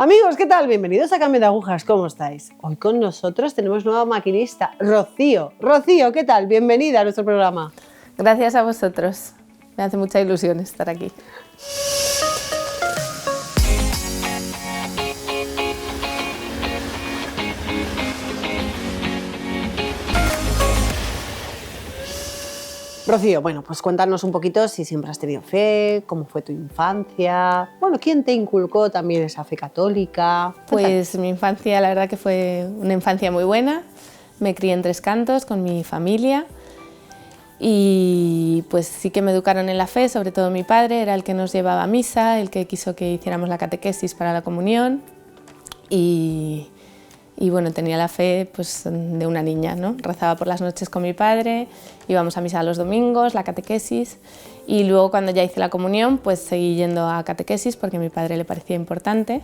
Amigos, ¿qué tal? Bienvenidos a Cambio de Agujas, ¿cómo estáis? Hoy con nosotros tenemos nueva maquinista, Rocío. Rocío, ¿qué tal? Bienvenida a nuestro programa. Gracias a vosotros, me hace mucha ilusión estar aquí. Rocío, bueno, pues cuéntanos un poquito si siempre has tenido fe, cómo fue tu infancia, bueno, ¿quién te inculcó también esa fe católica? Pues mi infancia, la verdad que fue una infancia muy buena. Me crié en Tres Cantos con mi familia y pues sí que me educaron en la fe, sobre todo mi padre, era el que nos llevaba a misa, el que quiso que hiciéramos la catequesis para la comunión y bueno, tenía la fe pues, de una niña, ¿no? Rezaba por las noches con mi padre, íbamos a misa los domingos, la catequesis, y luego cuando ya hice la comunión pues seguí yendo a catequesis porque a mi padre le parecía importante.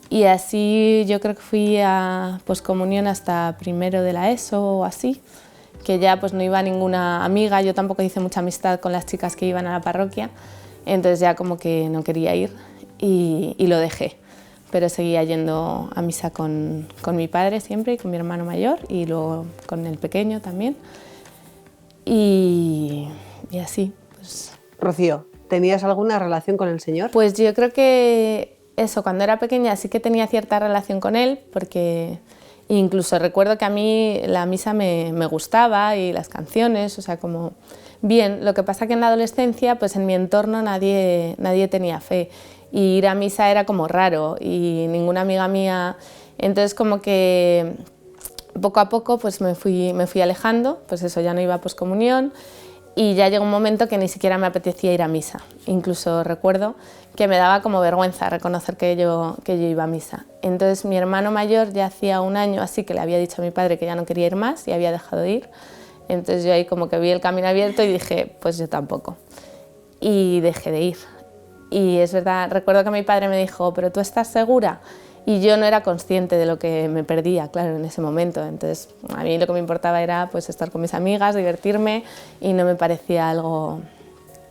Y así yo creo que fui a poscomunión hasta primero de la ESO o así, que ya pues no iba ninguna amiga, yo tampoco hice mucha amistad con las chicas que iban a la parroquia, entonces ya como que no quería ir y lo dejé. Pero seguía yendo a misa con mi padre siempre y con mi hermano mayor y luego con el pequeño también. Y así, pues... Rocío, ¿tenías alguna relación con el Señor? Pues yo creo que eso, cuando era pequeña sí que tenía cierta relación con Él, porque incluso recuerdo que a mí la misa me gustaba y las canciones, o sea, como bien. Lo que pasa que en la adolescencia, pues en mi entorno nadie tenía fe. Y ir a misa era como raro y ninguna amiga mía, entonces como que poco a poco pues me fui alejando, pues eso, ya no iba a poscomunión y ya llegó un momento que ni siquiera me apetecía ir a misa. Incluso recuerdo que me daba como vergüenza reconocer que yo iba a misa. Entonces mi hermano mayor ya hacía un año así que le había dicho a mi padre que ya no quería ir más y había dejado de ir. Entonces yo ahí como que vi el camino abierto y dije, pues yo tampoco. Y dejé de ir. Y es verdad, recuerdo que mi padre me dijo, ¿pero tú estás segura? Y yo no era consciente de lo que me perdía, claro, en ese momento. Entonces, a mí lo que me importaba era pues, estar con mis amigas, divertirme y no me parecía algo...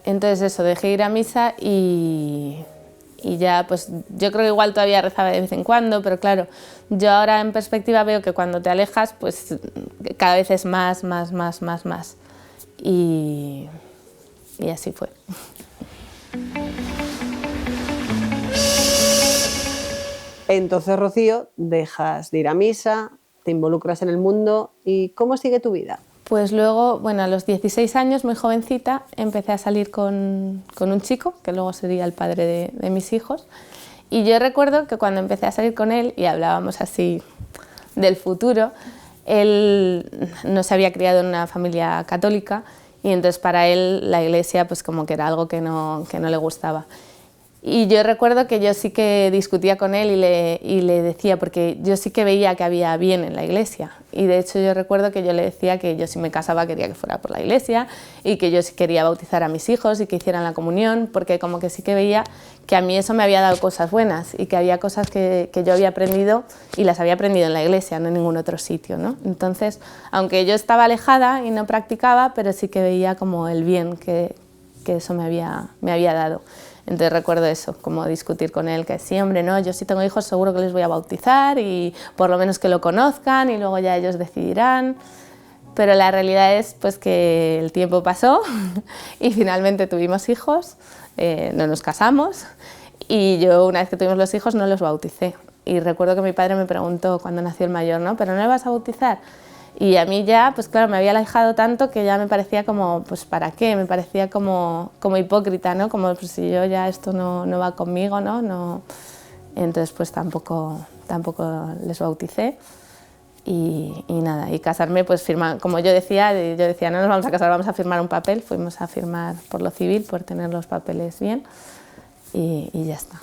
Entonces eso, dejé ir a misa y ya, pues yo creo que igual todavía rezaba de vez en cuando, pero claro, yo ahora en perspectiva veo que cuando te alejas, pues cada vez es más. Y así fue. Entonces, Rocío, dejas de ir a misa, te involucras en el mundo y ¿cómo sigue tu vida? Pues luego, bueno, a los 16 años, muy jovencita, empecé a salir con un chico, que luego sería el padre de mis hijos. Y yo recuerdo que cuando empecé a salir con él y hablábamos así del futuro, él no se había criado en una familia católica y entonces para él la iglesia pues como que era algo que no le gustaba. Y yo recuerdo que yo sí que discutía con él y le decía, porque yo sí que veía que había bien en la iglesia. Y de hecho yo recuerdo que yo le decía que yo si me casaba quería que fuera por la iglesia y que yo sí quería bautizar a mis hijos y que hicieran la comunión, porque como que sí que veía que a mí eso me había dado cosas buenas y que había cosas que yo había aprendido y las había aprendido en la iglesia, no en ningún otro sitio, ¿no? Entonces, aunque yo estaba alejada y no practicaba, pero sí que veía como el bien que eso me había dado. Entonces recuerdo eso, como discutir con él, que sí, hombre, no, yo si tengo hijos seguro que les voy a bautizar y por lo menos que lo conozcan y luego ya ellos decidirán. Pero la realidad es pues, que el tiempo pasó y finalmente tuvimos hijos, no nos casamos y yo una vez que tuvimos los hijos no los bauticé. Y recuerdo que mi padre me preguntó cuando nació el mayor, ¿no? ¿Pero no le vas a bautizar? Y a mí ya, pues claro, me había alejado tanto que ya me parecía como, pues ¿para qué? Me parecía como hipócrita, ¿no? Como pues, si yo ya esto no va conmigo, ¿no? Entonces pues tampoco les bauticé y nada, y casarme pues como yo decía, no nos vamos a casar, vamos a firmar un papel, fuimos a firmar por lo civil, por tener los papeles bien y ya está.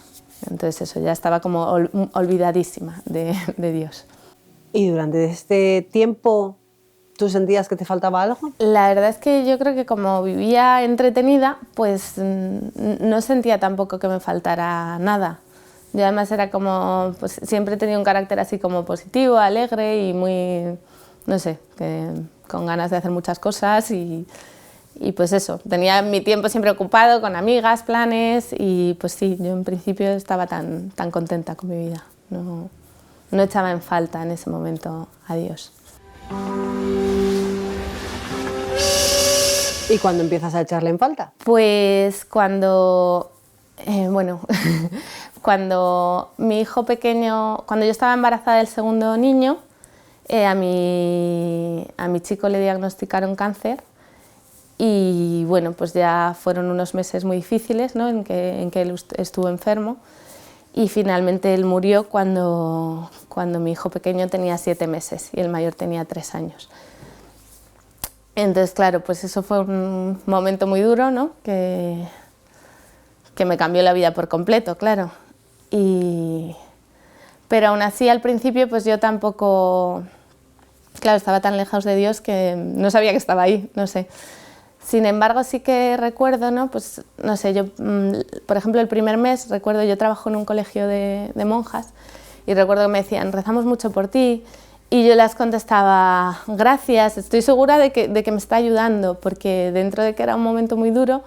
Entonces eso, ya estaba como olvidadísima de Dios. ¿Y durante este tiempo tú sentías que te faltaba algo? La verdad es que yo creo que como vivía entretenida, pues no sentía tampoco que me faltara nada. Yo además era como, pues siempre he tenido un carácter así como positivo, alegre y muy, no sé, con ganas de hacer muchas cosas y y pues eso, tenía mi tiempo siempre ocupado con amigas, planes y pues sí, yo en principio estaba tan contenta con mi vida, no echaba en falta en ese momento a Dios. ¿Y cuándo empiezas a echarle en falta? Pues cuando, cuando mi hijo pequeño, cuando yo estaba embarazada del segundo niño, a mi chico le diagnosticaron cáncer y bueno, pues ya fueron unos meses muy difíciles, ¿no? en que él estuvo enfermo y finalmente él murió cuando mi hijo pequeño tenía 7 meses y el mayor tenía 3 años. Entonces, claro, pues eso fue un momento muy duro, ¿no? que me cambió la vida por completo, claro. Pero aún así, al principio, pues yo tampoco, claro, estaba tan lejos de Dios que no sabía que estaba ahí, no sé. Sin embargo, sí que recuerdo, ¿no? Pues, no sé, yo, por ejemplo, el primer mes, recuerdo, yo trabajo en un colegio de monjas y recuerdo que me decían, rezamos mucho por ti. Y yo les contestaba, gracias, estoy segura de que me está ayudando, porque dentro de que era un momento muy duro,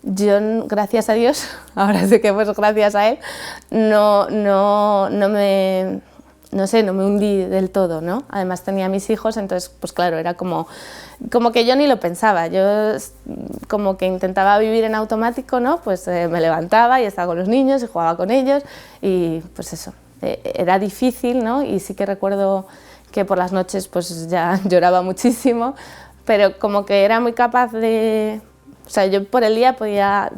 yo, gracias a Dios, ahora sé que pues gracias a Él, no me hundí del todo, ¿no? Además tenía a mis hijos, entonces, pues claro, era como que yo ni lo pensaba, yo como que intentaba vivir en automático, ¿no? Pues me levantaba y estaba con los niños y jugaba con ellos y pues eso, era difícil, ¿no? Y sí que recuerdo que por las noches pues ya lloraba muchísimo, pero como que era muy capaz de... O sea, yo por el día podía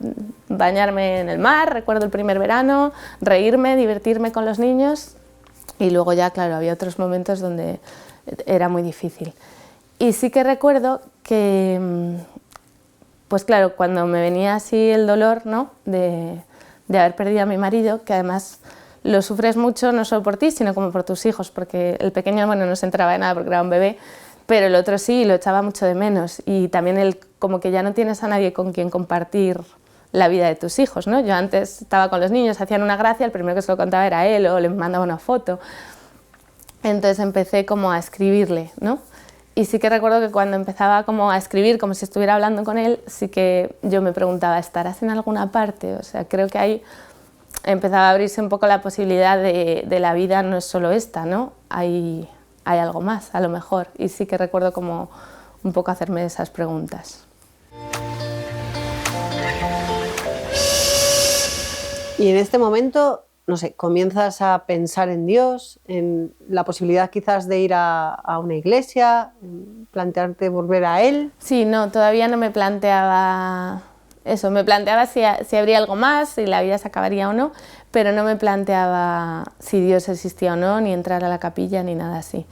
bañarme en el mar, recuerdo el primer verano, reírme, divertirme con los niños y luego ya, claro, había otros momentos donde era muy difícil. Y sí que recuerdo que, pues claro, cuando me venía así el dolor, ¿no? de haber perdido a mi marido, que además lo sufres mucho no solo por ti, sino como por tus hijos, porque el pequeño, bueno, no se enteraba de nada porque era un bebé, pero el otro sí, lo echaba mucho de menos. Y también el, como que ya no tienes a nadie con quien compartir la vida de tus hijos, ¿no? Yo antes estaba con los niños, hacían una gracia, el primero que se lo contaba era él o le mandaba una foto. Entonces empecé como a escribirle, ¿no? Y sí que recuerdo que cuando empezaba como a escribir, como si estuviera hablando con él, sí que yo me preguntaba, ¿estarás en alguna parte? O sea, creo que ahí empezaba a abrirse un poco la posibilidad de la vida no es solo esta, ¿no? Hay algo más, a lo mejor. Y sí que recuerdo como un poco hacerme esas preguntas. Y en este momento, no sé, comienzas a pensar en Dios, en la posibilidad quizás de ir a una iglesia, plantearte volver a Él. Sí, no, todavía no me planteaba eso, me planteaba si habría algo más, si la vida se acabaría o no, pero no me planteaba si Dios existía o no, ni entrar a la capilla, ni nada así.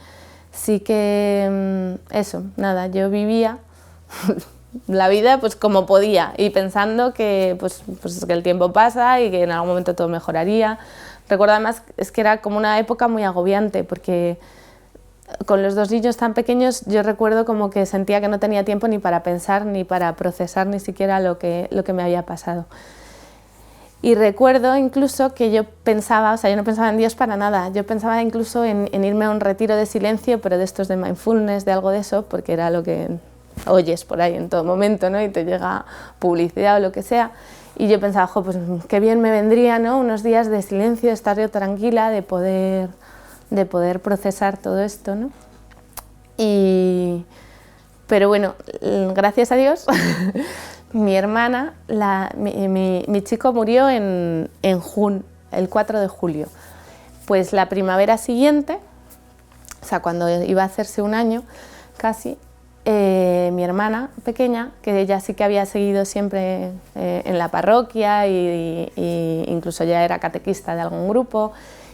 Sí que eso, nada, yo vivía la vida pues como podía y pensando que, pues que el tiempo pasa y que en algún momento todo mejoraría. Recuerdo además es que era como una época muy agobiante porque con los 2 niños tan pequeños yo recuerdo como que sentía que no tenía tiempo ni para pensar ni para procesar ni siquiera lo que me había pasado. Y recuerdo incluso que yo pensaba, o sea, yo no pensaba en Dios para nada, yo pensaba incluso en irme a un retiro de silencio, pero de estos de mindfulness, de algo de eso, porque era lo que oyes por ahí en todo momento, ¿no? Y te llega publicidad o lo que sea. Y yo pensaba, jo, pues qué bien me vendría, ¿no? Unos días de silencio, de estar yo tranquila, de poder procesar todo esto, ¿no? Pero bueno, gracias a Dios, mi hermana, mi chico murió el 4 de julio. Pues la primavera siguiente, o sea, cuando iba a hacerse 1 año casi, mi hermana pequeña, que ella sí que había seguido siempre en la parroquia y incluso ya era catequista de algún grupo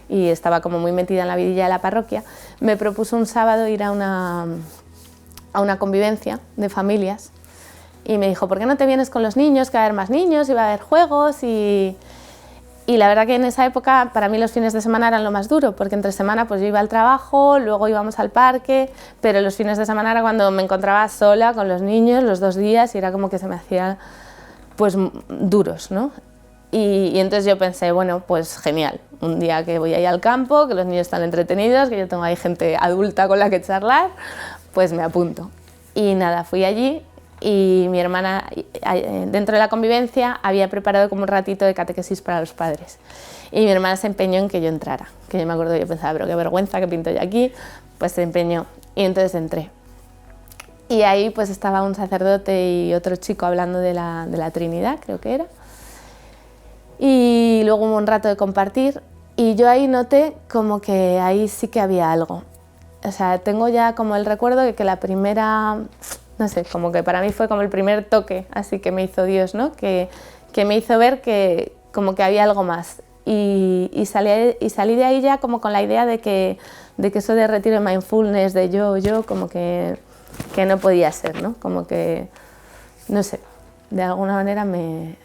y estaba como muy metida en la vidilla de la parroquia, me propuso un sábado ir a una convivencia de familias y me dijo, ¿por qué no te vienes con los niños? Que va a haber más niños y va a haber juegos y la verdad que en esa época para mí los fines de semana eran lo más duro, porque entre semana pues yo iba al trabajo, luego íbamos al parque, pero los fines de semana era cuando me encontraba sola con los niños los 2 días y era como que se me hacía pues duros, ¿no? Y entonces yo pensé, bueno, pues genial, un día que voy ahí al campo, que los niños están entretenidos, que yo tengo ahí gente adulta con la que charlar, pues me apunto. Y nada, fui allí y mi hermana, dentro de la convivencia, había preparado como un ratito de catequesis para los padres. Y mi hermana se empeñó en que yo entrara, que yo me acuerdo, yo pensaba, pero qué vergüenza, que pinto yo aquí, pues se empeñó, y entonces entré. Y ahí pues estaba un sacerdote y otro chico hablando de la Trinidad, creo que era, y luego hubo un rato de compartir, y yo ahí noté como que ahí sí que había algo. O sea, tengo ya como el recuerdo de que la primera, no sé, como que para mí fue como el primer toque, así que me hizo Dios, ¿no? Que me hizo ver que como que había algo más. Y salí de ahí ya como con la idea de que eso de retiro de mindfulness, de yo, como que no podía ser, ¿no? Como que, no sé, de alguna manera me...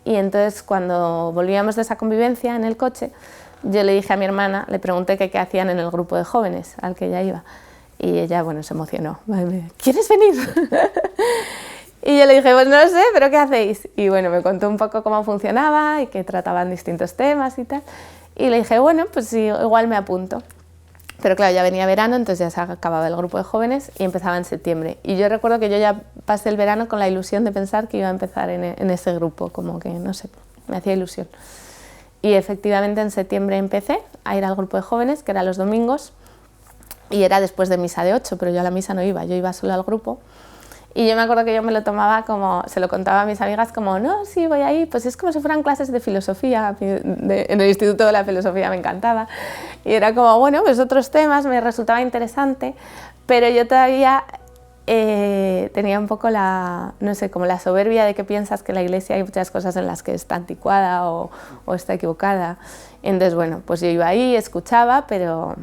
Y entonces cuando volvíamos de esa convivencia en el coche, yo le dije a mi hermana, le pregunté qué hacían en el grupo de jóvenes al que ella iba. Y ella, bueno, se emocionó. ¿Quieres venir? Y yo le dije, pues no lo sé, pero ¿qué hacéis? Y bueno, me contó un poco cómo funcionaba y que trataban distintos temas y tal. Y le dije, bueno, pues sí, igual me apunto. Pero claro, ya venía verano, entonces ya se acababa el grupo de jóvenes y empezaba en septiembre. Y yo recuerdo que yo ya pasé el verano con la ilusión de pensar que iba a empezar en ese grupo, como que, no sé, me hacía ilusión. Y efectivamente en septiembre empecé a ir al grupo de jóvenes, que era los domingos, y era después de misa de 8, pero yo a la misa no iba, yo iba solo al grupo. Y yo me acuerdo que yo me lo tomaba como, se lo contaba a mis amigas como, no, sí, voy ahí, pues es como si fueran clases de filosofía, en el Instituto de la Filosofía me encantaba. Y era como, bueno, pues otros temas, me resultaba interesante, pero yo todavía tenía un poco la, no sé, como la soberbia de que piensas que la Iglesia hay muchas cosas en las que está anticuada o está equivocada. Entonces, bueno, pues yo iba ahí, escuchaba, pero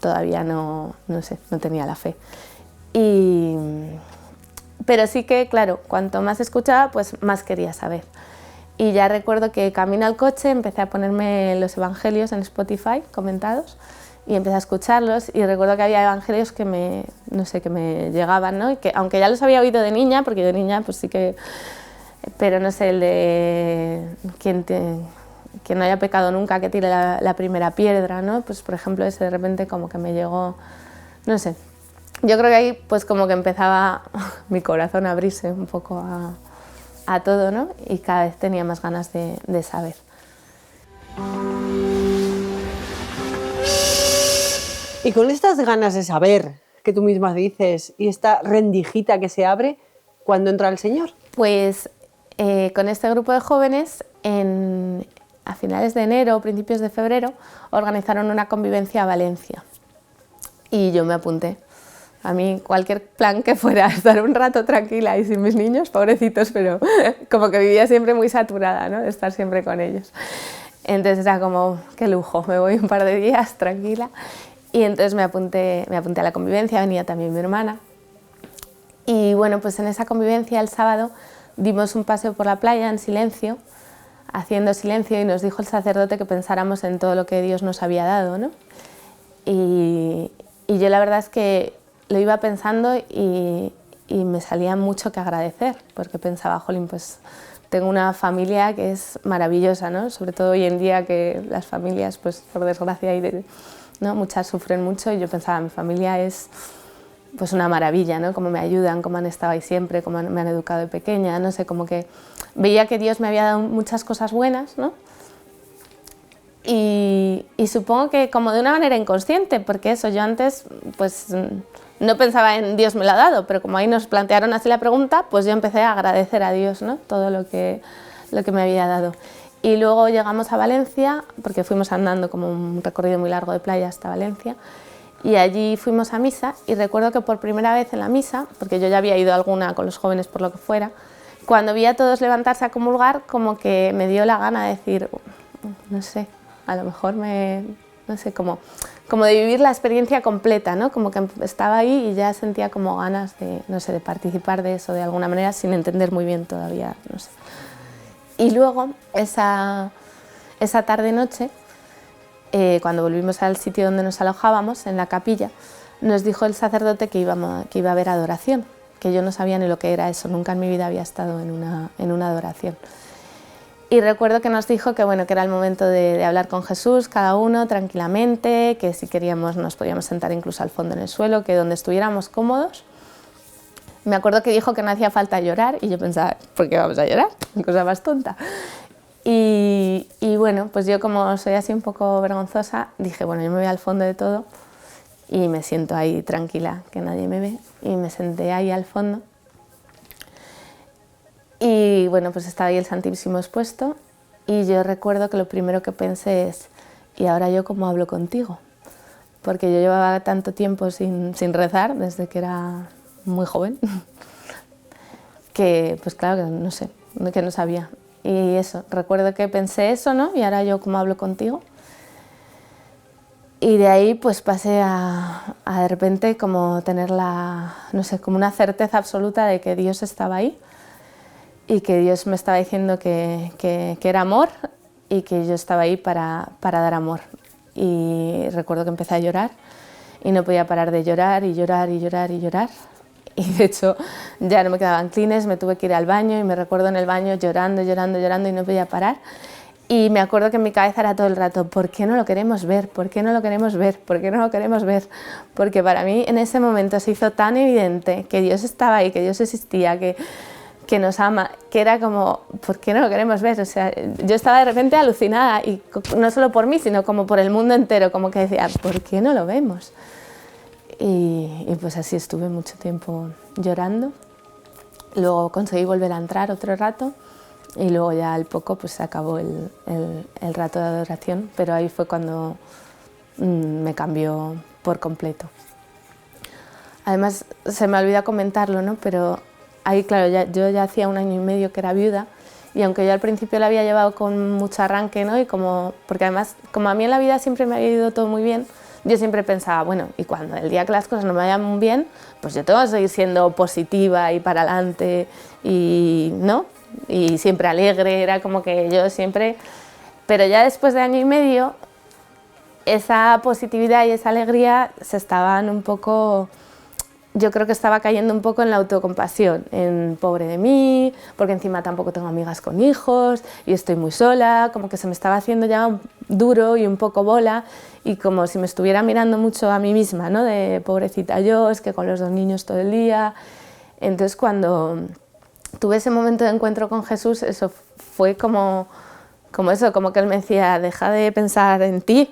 todavía no sé, no tenía la fe. Pero sí que, claro, cuanto más escuchaba, pues más quería saber. Y ya recuerdo que camino al coche empecé a ponerme los evangelios en Spotify comentados y empecé a escucharlos y recuerdo que había evangelios que me, no sé, que me llegaban, ¿no? Y que aunque ya los había oído de niña, porque de niña pues sí que, pero no sé, el de quien no haya pecado nunca, que tire la primera piedra, ¿no? Pues por ejemplo ese de repente como que me llegó, no sé. Yo creo que ahí pues como que empezaba mi corazón a abrirse un poco a todo, ¿no? Y cada vez tenía más ganas de saber. Y con estas ganas de saber que tú misma dices y esta rendijita que se abre, ¿cuándo entra el Señor? Pues con este grupo de jóvenes, a finales de enero o principios de febrero, organizaron una convivencia a Valencia y yo me apunté. A mí cualquier plan que fuera estar un rato tranquila y sin mis niños, pobrecitos, pero como que vivía siempre muy saturada, ¿no? De estar siempre con ellos. Entonces era como, qué lujo, me voy un par de días tranquila. Y entonces me apunté a la convivencia, venía también mi hermana. Y bueno, pues en esa convivencia el sábado dimos un paseo por la playa en silencio, haciendo silencio, y nos dijo el sacerdote que pensáramos en todo lo que Dios nos había dado, ¿no? Y yo la verdad es que lo iba pensando y me salía mucho que agradecer, porque pensaba, jolín, pues tengo una familia que es maravillosa, ¿no? Sobre todo hoy en día que las familias, pues por desgracia, ¿no? Muchas sufren mucho, y yo pensaba, mi familia es pues una maravilla, ¿no? Cómo me ayudan, cómo han estado ahí siempre, cómo me han educado de pequeña, no sé, como que veía que Dios me había dado muchas cosas buenas, ¿no? Y supongo que como de una manera inconsciente, porque eso, yo antes pues no pensaba en Dios me lo ha dado, pero como ahí nos plantearon así la pregunta, pues yo empecé a agradecer a Dios, ¿no? Todo lo que me había dado. Y luego llegamos a Valencia, porque fuimos andando como un recorrido muy largo de playa hasta Valencia, y allí fuimos a misa, y recuerdo que por primera vez en la misa, porque yo ya había ido a alguna con los jóvenes por lo que fuera, cuando vi a todos levantarse a comulgar, como que me dio la gana de decir, no sé, a lo mejor no sé, como de vivir la experiencia completa, ¿no? Como que estaba ahí y ya sentía como ganas de, no sé, de participar de eso de alguna manera, sin entender muy bien todavía, no sé. Y luego, esa tarde-noche, cuando volvimos al sitio donde nos alojábamos, en la capilla, nos dijo el sacerdote que iba a haber adoración, que yo no sabía ni lo que era eso, nunca en mi vida había estado en una adoración. Y recuerdo que nos dijo que, bueno, que era el momento de hablar con Jesús, cada uno tranquilamente, que si queríamos nos podíamos sentar incluso al fondo en el suelo, que donde estuviéramos cómodos, Me acuerdo que dijo que no hacía falta llorar y yo pensaba, ¿por qué vamos a llorar? Cosa más tonta. Y bueno, pues yo como soy así un poco vergonzosa, dije, bueno, yo me voy al fondo de todo y me siento ahí tranquila, que nadie me ve, y me senté ahí al fondo. Y bueno, pues estaba ahí el Santísimo expuesto y yo recuerdo que lo primero que pensé es, ¿y ahora yo cómo hablo contigo? Porque yo llevaba tanto tiempo sin rezar, desde que era muy joven, que pues claro, que no sé, que no sabía. Y eso, recuerdo que pensé eso, ¿no? Y ahora yo cómo hablo contigo. Y de ahí pues pasé a de repente como tener no sé, como una certeza absoluta de que Dios estaba ahí y que Dios me estaba diciendo que era amor y que yo estaba ahí para dar amor. Y recuerdo que empecé a llorar y no podía parar de llorar y llorar y llorar y llorar. Y de hecho ya no me quedaban clines, me tuve que ir al baño y me recuerdo en el baño llorando, llorando, llorando y no podía parar. Y me acuerdo que en mi cabeza era todo el rato, ¿por qué no lo queremos ver? ¿Por qué no lo queremos ver? ¿Por qué no lo queremos ver? Porque para mí en ese momento se hizo tan evidente que Dios estaba ahí, que Dios existía, que nos ama, que era como, ¿por qué no lo queremos ver? O sea, yo estaba de repente alucinada, y no solo por mí, sino como por el mundo entero, como que decía, ¿por qué no lo vemos? Y pues así estuve mucho tiempo llorando. Luego conseguí volver a entrar otro rato y luego ya al poco pues se acabó el rato de adoración, pero ahí fue cuando me cambió por completo. Además, se me olvida comentarlo, ¿no? Pero ahí, claro, yo ya hacía 1 año y medio que era viuda y aunque yo al principio la había llevado con mucho arranque, ¿no? Y porque además, como a mí en la vida siempre me había ido todo muy bien, yo siempre pensaba, bueno, y cuando el día que las cosas no me vayan bien, pues yo tengo que seguir siendo positiva y para adelante y, ¿no? Y siempre alegre, era como que yo siempre... Pero ya después de 1 año y medio, esa positividad y esa alegría se estaban un poco... Yo creo que estaba cayendo un poco en la autocompasión, en pobre de mí, porque encima tampoco tengo amigas con hijos y estoy muy sola, como que se me estaba haciendo ya duro y un poco bola y como si me estuviera mirando mucho a mí misma, ¿no? De pobrecita yo, es que con los 2 niños todo el día. Entonces cuando tuve ese momento de encuentro con Jesús, eso fue como eso, como que él me decía, deja de pensar en ti,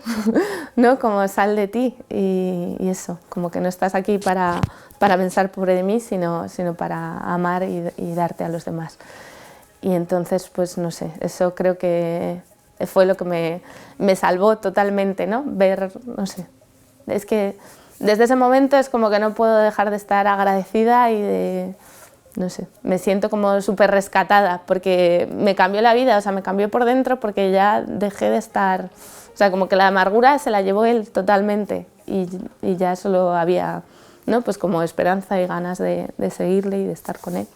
¿no? Como sal de ti y eso, como que no estás aquí para pensar pobre de mí, sino para amar y darte a los demás. Y entonces, pues no sé, eso creo que fue lo que me salvó totalmente, ¿no? Ver, no sé, es que desde ese momento es como que no puedo dejar de estar agradecida y de... No sé, me siento como súper rescatada porque me cambió la vida, o sea, me cambió por dentro porque ya dejé de estar... O sea, como que la amargura se la llevó él totalmente y ya solo había, ¿no? Pues como esperanza y ganas de seguirle y de estar con él.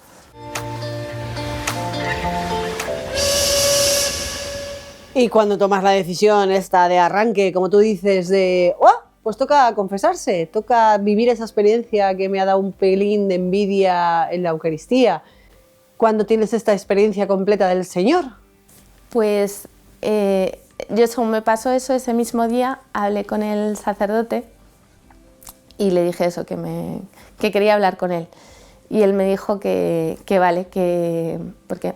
Y cuando tomas la decisión esta de arranque, como tú dices, de... ¡Oh! Pues toca confesarse, toca vivir esa experiencia que me ha dado un pelín de envidia en la Eucaristía. ¿Cuándo tienes esta experiencia completa del Señor? Pues yo, según me pasó eso, ese mismo día hablé con el sacerdote y le dije eso, que quería hablar con él. Y él me dijo que vale, porque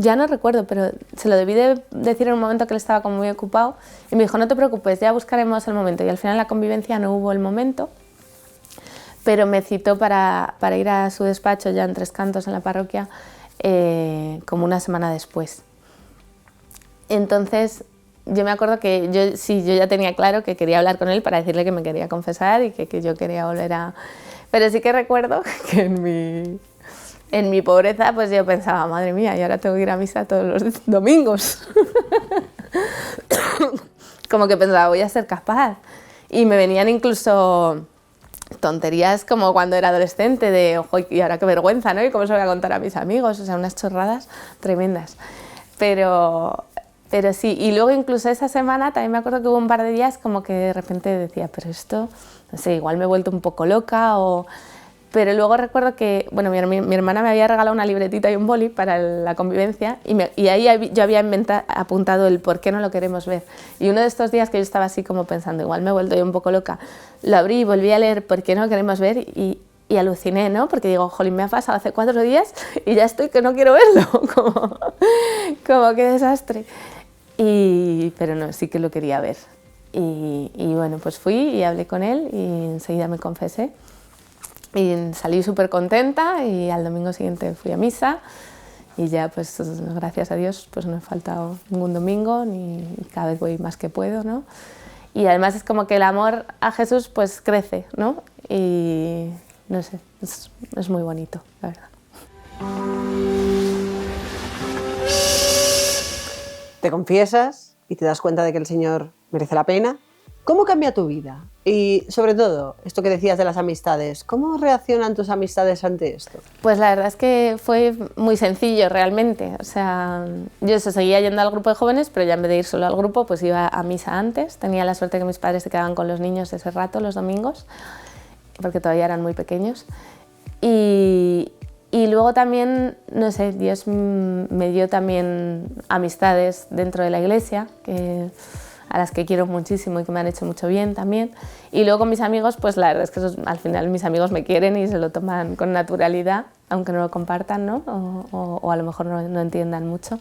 ya no recuerdo, pero se lo debí de decir en un momento que él estaba como muy ocupado y me dijo, no te preocupes, ya buscaremos el momento. Y al final en la convivencia no hubo el momento, pero me citó para ir a su despacho ya en Tres Cantos, en la parroquia, como 1 semana después. Entonces yo me acuerdo que yo ya tenía claro que quería hablar con él para decirle que me quería confesar y que yo quería volver a... Pero sí que recuerdo que en mi pobreza, pues yo pensaba, madre mía, y ahora tengo que ir a misa todos los domingos. Como que pensaba, voy a ser capaz. Y me venían incluso tonterías como cuando era adolescente, de, ojo, y ahora qué vergüenza, ¿no? Y cómo se lo voy a contar a mis amigos, o sea, unas chorradas tremendas. Pero sí, y luego incluso esa semana también me acuerdo que hubo un par de días como que de repente decía, pero esto, no sé, igual me he vuelto un poco loca o... Pero luego recuerdo que, bueno, mi hermana me había regalado una libretita y un boli para la convivencia y ahí yo había apuntado el por qué no lo queremos ver. Y uno de estos días que yo estaba así como pensando, igual me he vuelto yo un poco loca, lo abrí y volví a leer por qué no lo queremos ver y y aluciné, ¿no? Porque digo, jolín, me ha pasado hace 4 días y ya estoy que no quiero verlo, como qué desastre. Pero no, sí que lo quería ver. Y bueno, pues fui y hablé con él y enseguida me confesé. Y salí súper contenta y al domingo siguiente fui a misa y ya, pues gracias a Dios, pues no he faltado ningún domingo ni cada vez voy más que puedo, ¿no? Y además es como que el amor a Jesús pues crece, ¿no? Y no sé, es muy bonito, la verdad. Te confiesas y te das cuenta de que el Señor merece la pena. ¿Cómo cambia tu vida? Y sobre todo, esto que decías de las amistades, ¿cómo reaccionan tus amistades ante esto? Pues la verdad es que fue muy sencillo realmente. O sea, yo seguía yendo al grupo de jóvenes, pero ya en vez de ir solo al grupo, pues iba a misa antes. Tenía la suerte que mis padres se quedaban con los niños ese rato, los domingos, porque todavía eran muy pequeños. Y luego también, no sé, Dios me dio también amistades dentro de la iglesia, a las que quiero muchísimo y que me han hecho mucho bien también. Y luego con mis amigos, pues la verdad es que al final mis amigos me quieren y se lo toman con naturalidad, aunque no lo compartan, ¿no? O a lo mejor no entiendan mucho.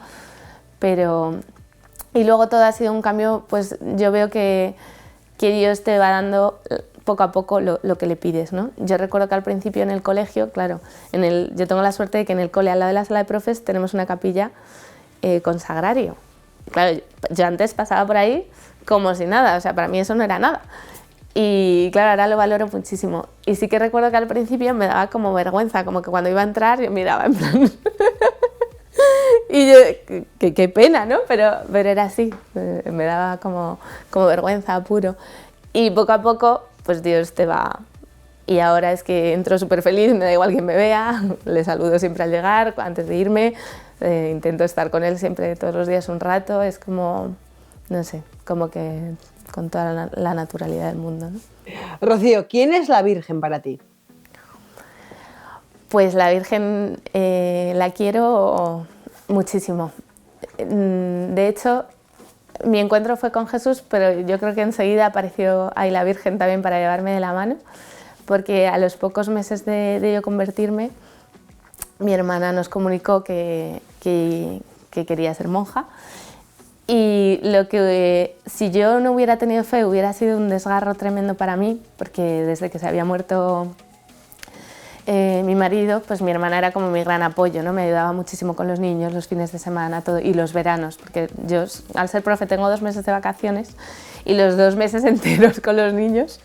Y luego todo ha sido un cambio, pues yo veo que Dios te va dando poco a poco lo que le pides, ¿no? Yo recuerdo que al principio en el colegio, claro, yo tengo la suerte de que en el cole, al lado de la sala de profes, tenemos una capilla con sagrario. Claro, yo antes pasaba por ahí como si nada, o sea, para mí eso no era nada. Y claro, ahora lo valoro muchísimo. Y sí que recuerdo que al principio me daba como vergüenza, como que cuando iba a entrar yo miraba en plan... y yo, qué pena, ¿no? Pero era así, me daba como vergüenza, apuro. Y poco a poco, pues Dios te va... Y ahora es que entro súper feliz, me da igual quien me vea, le saludo siempre al llegar, antes de irme, intento estar con él siempre todos los días un rato, es como, no sé, como que con toda la naturalidad del mundo, ¿no? Rocío, ¿quién es la Virgen para ti? Pues la Virgen la quiero muchísimo. De hecho, mi encuentro fue con Jesús, pero yo creo que enseguida apareció ahí la Virgen también para llevarme de la mano, porque a los pocos meses de yo convertirme, mi hermana nos comunicó que quería ser monja y si yo no hubiera tenido fe hubiera sido un desgarro tremendo para mí, porque desde que se había muerto mi marido, pues mi hermana era como mi gran apoyo, ¿no? Me ayudaba muchísimo con los niños, los fines de semana todo, y los veranos, porque yo al ser profe tengo 2 meses de vacaciones y los 2 meses enteros con los niños,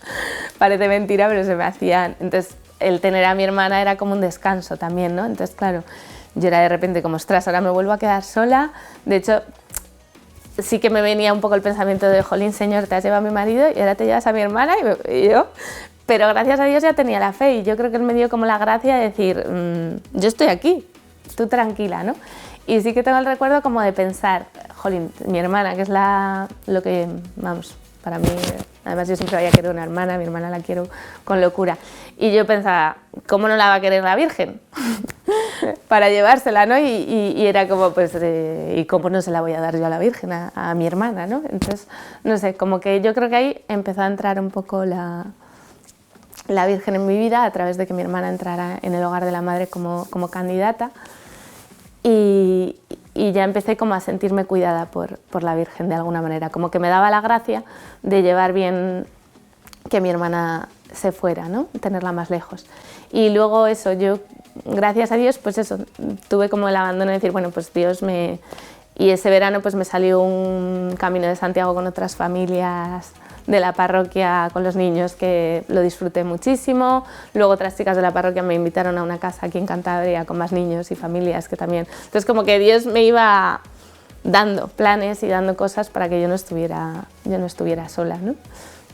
parece mentira, pero se me hacían. Entonces el tener a mi hermana era como un descanso también, ¿no? Entonces claro, yo era de repente como, ostras, ahora me vuelvo a quedar sola. De hecho, sí que me venía un poco el pensamiento de, jolín, Señor, te has llevado a mi marido y ahora te llevas a mi hermana y yo... Pero gracias a Dios ya tenía la fe y yo creo que Él me dio como la gracia de decir, yo estoy aquí, tú tranquila, ¿no? Y sí que tengo el recuerdo como de pensar, jolín, mi hermana, que es lo que, vamos, para mí, además yo siempre había querido una hermana, mi hermana la quiero con locura. Y yo pensaba, ¿cómo no la va a querer la Virgen? Para llevársela, ¿no? Y era como, pues, ¿y cómo no se la voy a dar yo a la Virgen, a mi hermana, ¿no? Entonces, no sé, como que yo creo que ahí empezó a entrar un poco la Virgen en mi vida a través de que mi hermana entrara en el Hogar de la Madre como candidata y ya empecé como a sentirme cuidada por la Virgen de alguna manera, como que me daba la gracia de llevar bien que mi hermana se fuera, ¿no? Tenerla más lejos. Y luego eso, yo, gracias a Dios, pues eso, tuve como el abandono de decir, bueno, pues Dios me... Y ese verano pues me salió un Camino de Santiago con otras familias de la parroquia con los niños que lo disfruté muchísimo. Luego otras chicas de la parroquia me invitaron a una casa aquí en Cantabria con más niños y familias que también... Entonces como que Dios me iba dando planes y dando cosas para que yo no estuviera sola, ¿no?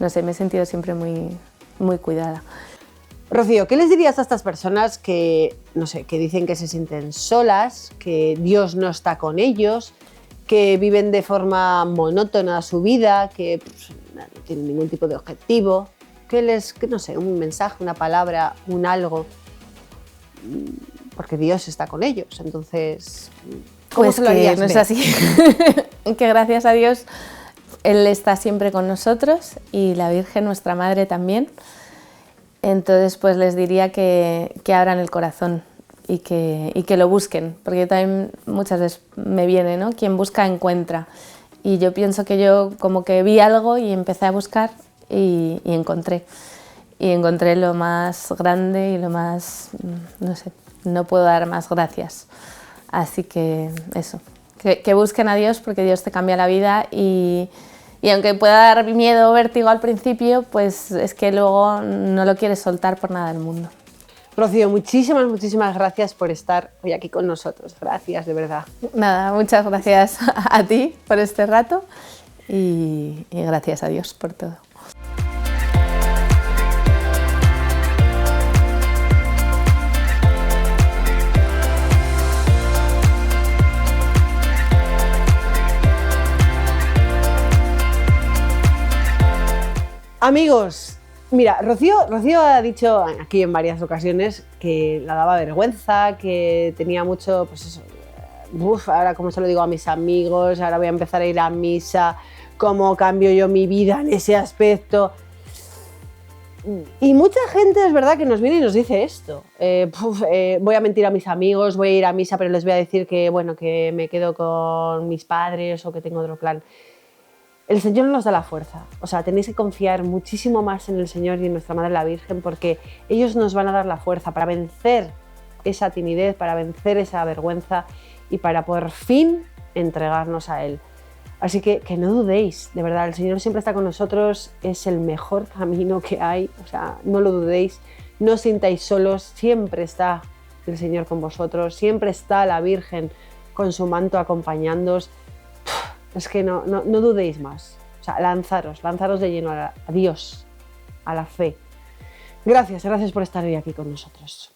No sé, me he sentido siempre muy, muy cuidada. Rocío, ¿qué les dirías a estas personas que, no sé, que dicen que se sienten solas, que Dios no está con ellos, que viven de forma monótona su vida, que pues, no tienen ningún tipo de objetivo? No sé, un mensaje, una palabra, un algo, porque Dios está con ellos. Entonces, ¿cómo pues se lo harías no ver? Es así. Que gracias a Dios Él está siempre con nosotros y la Virgen, nuestra Madre, también. Entonces pues les diría que abran el corazón y que lo busquen, porque también muchas veces me viene, ¿no? Quien busca encuentra, y yo pienso que yo como que vi algo y empecé a buscar y encontré lo más grande y lo más, no sé, no puedo dar más gracias. Así que eso, que busquen a Dios, porque Dios te cambia la vida, y aunque pueda dar miedo o vértigo al principio, pues es que luego no lo quieres soltar por nada del mundo. Rocío, muchísimas gracias por estar hoy aquí con nosotros. Gracias, de verdad. Nada, muchas gracias a ti por este rato y gracias a Dios por todo. Amigos, mira, Rocío ha dicho aquí en varias ocasiones que la daba vergüenza, que tenía mucho, pues eso, ahora como se lo digo a mis amigos, ahora voy a empezar a ir a misa, cómo cambio yo mi vida en ese aspecto. Y mucha gente es verdad que nos viene y nos dice esto. Voy a mentir a mis amigos, voy a ir a misa, pero les voy a decir que, bueno, que me quedo con mis padres o que tengo otro plan. El Señor nos da la fuerza, o sea, tenéis que confiar muchísimo más en el Señor y en nuestra Madre la Virgen, porque ellos nos van a dar la fuerza para vencer esa timidez, para vencer esa vergüenza y para por fin entregarnos a Él. Así que no dudéis, de verdad, el Señor siempre está con nosotros, es el mejor camino que hay, o sea, no lo dudéis, no os sintáis solos, siempre está el Señor con vosotros, siempre está la Virgen con su manto acompañándoos. Es que no dudéis más, o sea, lanzaros de lleno a Dios, a la fe. Gracias por estar hoy aquí con nosotros.